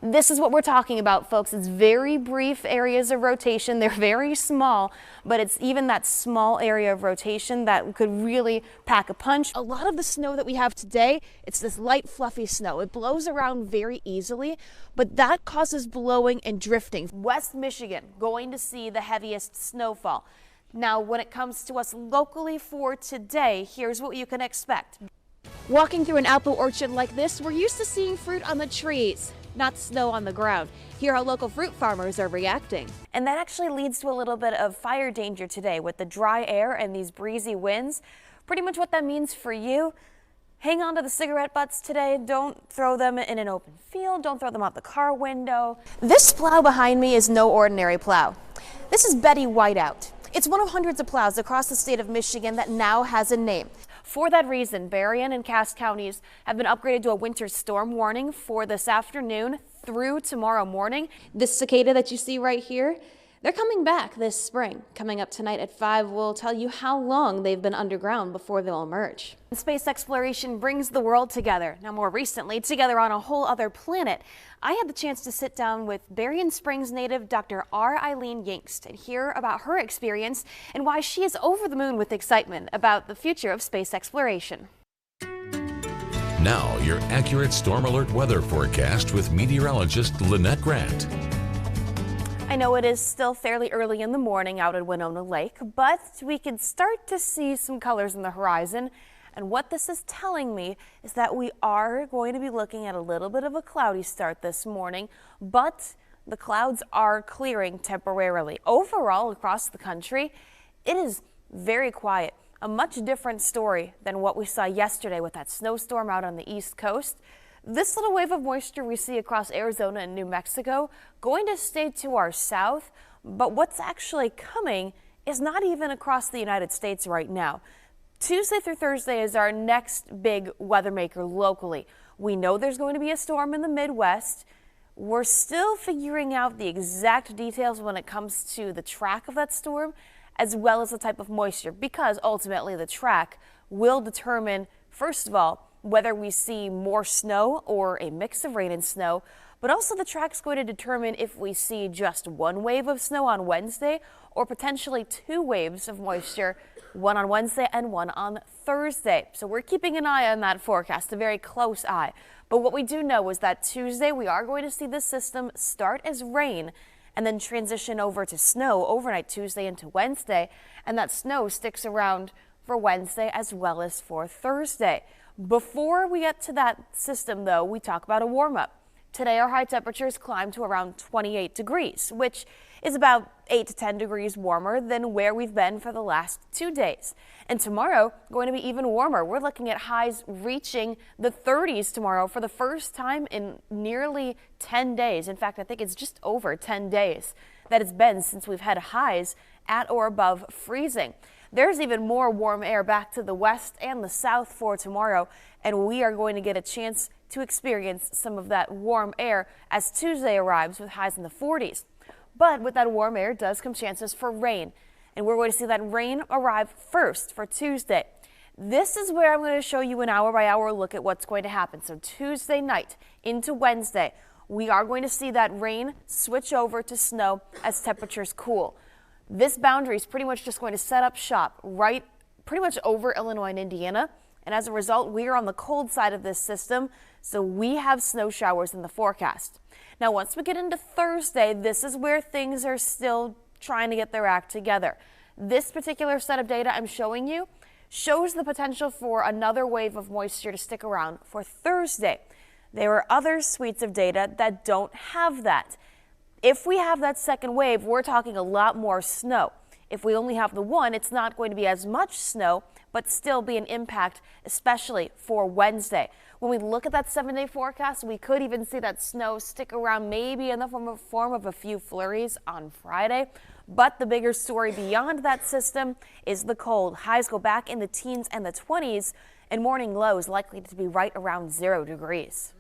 This is what we're talking about, folks. It's very brief areas of rotation. They're very small, but it's even that small area of rotation that could really pack a punch. A lot of the snow that we have today, it's this light, fluffy snow. It blows around very easily, but that causes blowing and drifting. West Michigan going to see the heaviest snowfall. Now, when it comes to us locally for today, here's what you can expect. Walking through an apple orchard like this, we're used to seeing fruit on the trees, not snow on the ground. Hear how local fruit farmers are reacting. And that actually leads to a little bit of fire danger today with the dry air and these breezy winds. Pretty much what that means for you, hang on to the cigarette butts today. Don't throw them in an open field. Don't throw them out the car window. This plow behind me is no ordinary plow. This is Betty Whiteout. It's one of hundreds of plows across the state of Michigan that now has a name. For that reason, Berrien and Cass counties have been upgraded to a winter storm warning for this afternoon through tomorrow morning. This cicada that you see right here, they're coming back this spring. Coming up tonight at 5, we'll tell you how long they've been underground before they'll emerge. Space exploration brings the world together. Now, more recently, together on a whole other planet. I had the chance to sit down with Berrien Springs native Dr. R. Eileen Yingst and hear about her experience and why she is over the moon with excitement about the future of space exploration. Now, your accurate storm alert weather forecast with meteorologist Lynnette Grant. I know it is still fairly early in the morning out at Winona Lake, but we can start to see some colors in the horizon. And what this is telling me is that we are going to be looking at a little bit of a cloudy start this morning, but the clouds are clearing temporarily. Overall, across the country, it is very quiet. A much different story than what we saw yesterday with that snowstorm out on the East Coast. This little wave of moisture we see across Arizona and New Mexico going to stay to our south, but what's actually coming is not even across the United States right now. Tuesday through Thursday is our next big weather maker locally. We know there's going to be a storm in the Midwest. We're still figuring out the exact details when it comes to the track of that storm, as well as the type of moisture, because ultimately the track will determine, first of all, whether we see more snow or a mix of rain and snow, but also the track's going to determine if we see just one wave of snow on Wednesday or potentially 2 waves of moisture, one on Wednesday and one on Thursday. So we're keeping an eye on that forecast, a very close eye. But what we do know is that Tuesday we are going to see this system start as rain and then transition over to snow overnight Tuesday into Wednesday, and that snow sticks around for Wednesday as well as for Thursday. Before we get to that system, though, we talk about a warm-up. Today, our high temperatures climb to around 28 degrees, which is about 8 to 10 degrees warmer than where we've been for the last 2 days. And tomorrow, going to be even warmer. We're looking at highs reaching the 30s tomorrow for the first time in nearly 10 days. In fact, I think it's just over 10 days that it's been since we've had highs at or above freezing. There's even more warm air back to the west and the south for tomorrow, and we are going to get a chance to experience some of that warm air as Tuesday arrives with highs in the 40s. But with that warm air does come chances for rain, and we're going to see that rain arrive first for Tuesday. This is where I'm going to show you an hour-by-hour look at what's going to happen. So Tuesday night into Wednesday, we are going to see that rain switch over to snow as temperatures cool. This boundary is pretty much just going to set up shop right pretty much over Illinois and Indiana. And as a result, we are on the cold side of this system, so we have snow showers in the forecast. Now, once we get into Thursday, this is where things are still trying to get their act together. This particular set of data I'm showing you shows the potential for another wave of moisture to stick around for Thursday. There are other suites of data that don't have that. If we have that second wave, we're talking a lot more snow. If we only have the one, it's not going to be as much snow, but still be an impact, especially for Wednesday. When we look at that 7-day forecast, we could even see that snow stick around maybe in the form of a few flurries on Friday. But the bigger story beyond that system is the cold. Highs go back in the teens and the 20s, and morning lows likely to be right around 0 degrees.